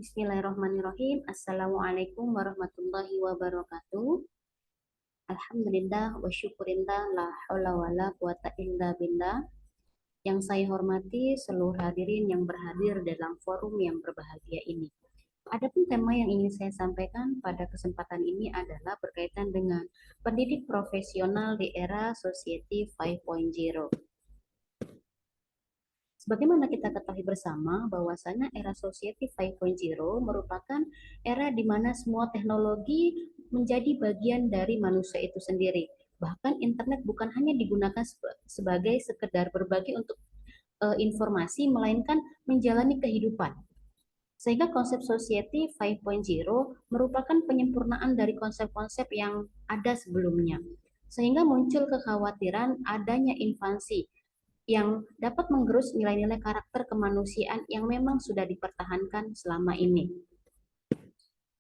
Bismillahirrahmanirrahim. Assalamualaikum warahmatullahi wabarakatuh. Alhamdulillah wa syukurillah la haula wa la quwata illa billah. Yang saya hormati seluruh hadirin yang berhadir dalam forum yang berbahagia ini. Adapun tema yang ingin saya sampaikan pada kesempatan ini adalah berkaitan dengan pendidik profesional di era Society 5.0. Sebagaimana kita ketahui bersama bahwasanya era Society 5.0 merupakan era di mana semua teknologi menjadi bagian dari manusia itu sendiri. Bahkan internet bukan hanya digunakan sebagai sekedar berbagi untuk informasi, melainkan menjalani kehidupan. Sehingga konsep Society 5.0 merupakan penyempurnaan dari konsep-konsep yang ada sebelumnya. Sehingga muncul kekhawatiran adanya invasi yang dapat menggerus nilai-nilai karakter kemanusiaan yang memang sudah dipertahankan selama ini.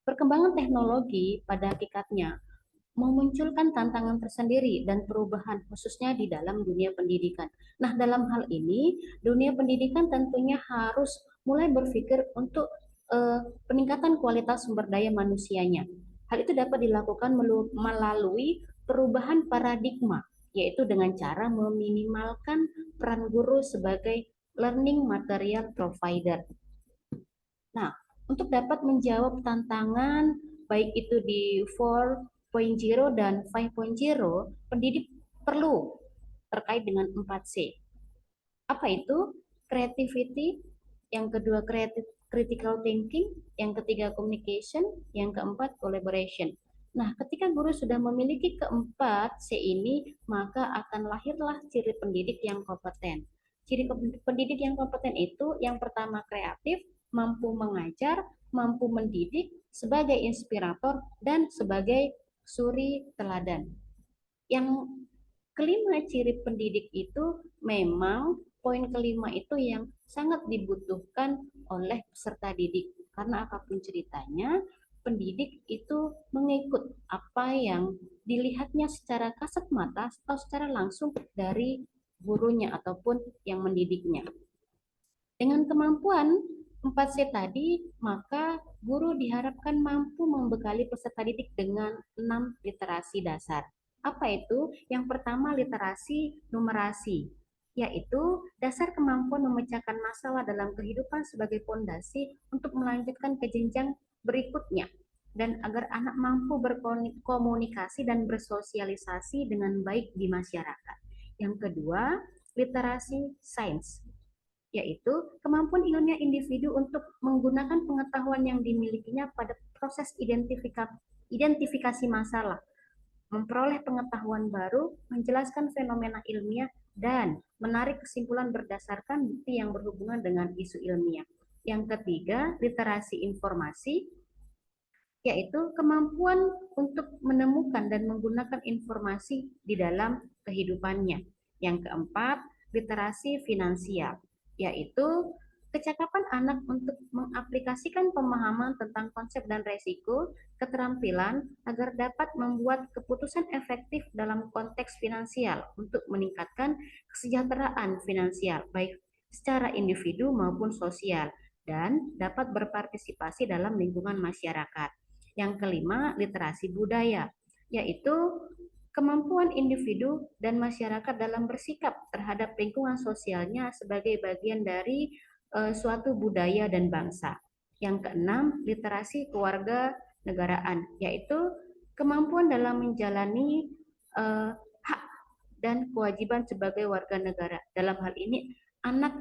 Perkembangan teknologi pada hakikatnya memunculkan tantangan tersendiri dan perubahan khususnya di dalam dunia pendidikan. Nah, dalam hal ini, dunia pendidikan tentunya harus mulai berpikir untuk peningkatan kualitas sumber daya manusianya. Hal itu dapat dilakukan melalui perubahan paradigma, yaitu dengan cara meminimalkan peran guru sebagai learning material provider. Nah, untuk dapat menjawab tantangan baik itu di 4.0 dan 5.0, pendidik perlu terkait dengan 4C. Apa itu? Creativity, yang kedua critical thinking, yang ketiga communication, yang keempat collaboration. Nah, ketika guru sudah memiliki keempat C ini, maka akan lahirlah ciri pendidik yang kompeten. Ciri pendidik yang kompeten itu yang pertama kreatif, mampu mengajar, mampu mendidik, sebagai inspirator, dan sebagai suri teladan. Yang kelima ciri pendidik itu memang poin kelima itu yang sangat dibutuhkan oleh peserta didik. Karena apapun ceritanya, pendidik itu mengikut apa yang dilihatnya secara kasat mata atau secara langsung dari gurunya ataupun yang mendidiknya. Dengan kemampuan 4C tadi, maka guru diharapkan mampu membekali peserta didik dengan 6 literasi dasar. Apa itu? Yang pertama literasi numerasi, yaitu dasar kemampuan memecahkan masalah dalam kehidupan sebagai fondasi untuk melanjutkan ke jenjang berikutnya dan agar anak mampu berkomunikasi dan bersosialisasi dengan baik di masyarakat. Yang kedua, literasi sains, yaitu kemampuan ilmiah individu untuk menggunakan pengetahuan yang dimilikinya pada proses identifikasi masalah, memperoleh pengetahuan baru, menjelaskan fenomena ilmiah, dan menarik kesimpulan berdasarkan bukti yang berhubungan dengan isu ilmiah. Yang ketiga, literasi informasi, yaitu kemampuan untuk menemukan dan menggunakan informasi di dalam kehidupannya. Yang keempat, literasi finansial, yaitu kecakapan anak untuk mengaplikasikan pemahaman tentang konsep dan resiko, keterampilan agar dapat membuat keputusan efektif dalam konteks finansial untuk meningkatkan kesejahteraan finansial, baik secara individu maupun sosial, dan dapat berpartisipasi dalam lingkungan masyarakat. Yang kelima, literasi budaya, yaitu kemampuan individu dan masyarakat dalam bersikap terhadap lingkungan sosialnya sebagai bagian dari suatu budaya dan bangsa. Yang keenam, literasi keluarga negaraan, yaitu kemampuan dalam menjalani hak dan kewajiban sebagai warga negara. Dalam hal ini, anak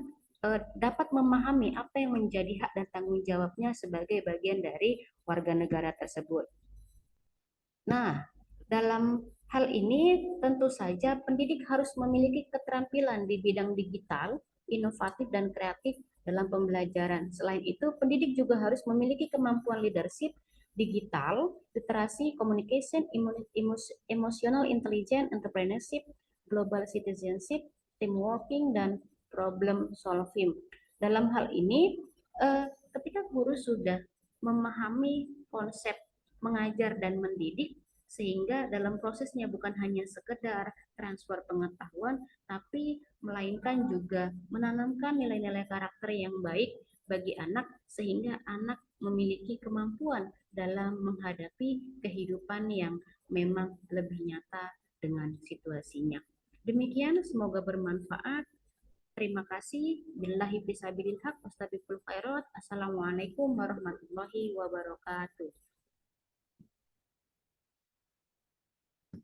dapat memahami apa yang menjadi hak dan tanggung jawabnya sebagai bagian dari warga negara tersebut. Nah, dalam hal ini tentu saja pendidik harus memiliki keterampilan di bidang digital, inovatif dan kreatif dalam pembelajaran. Selain itu, pendidik juga harus memiliki kemampuan leadership, digital, literasi, communication, emotional intelligence, entrepreneurship, global citizenship, teamworking, dan problem solving. Dalam hal ini, ketika guru sudah memahami konsep mengajar dan mendidik, sehingga dalam prosesnya bukan hanya sekedar transfer pengetahuan, tapi melainkan juga menanamkan nilai-nilai karakter yang baik bagi anak, sehingga anak memiliki kemampuan dalam menghadapi kehidupan yang memang lebih nyata dengan situasinya. Demikian, semoga bermanfaat. Terima kasih. Billahi fisabilil haq, astagfirul khairat. Assalamualaikum warahmatullahi wabarakatuh.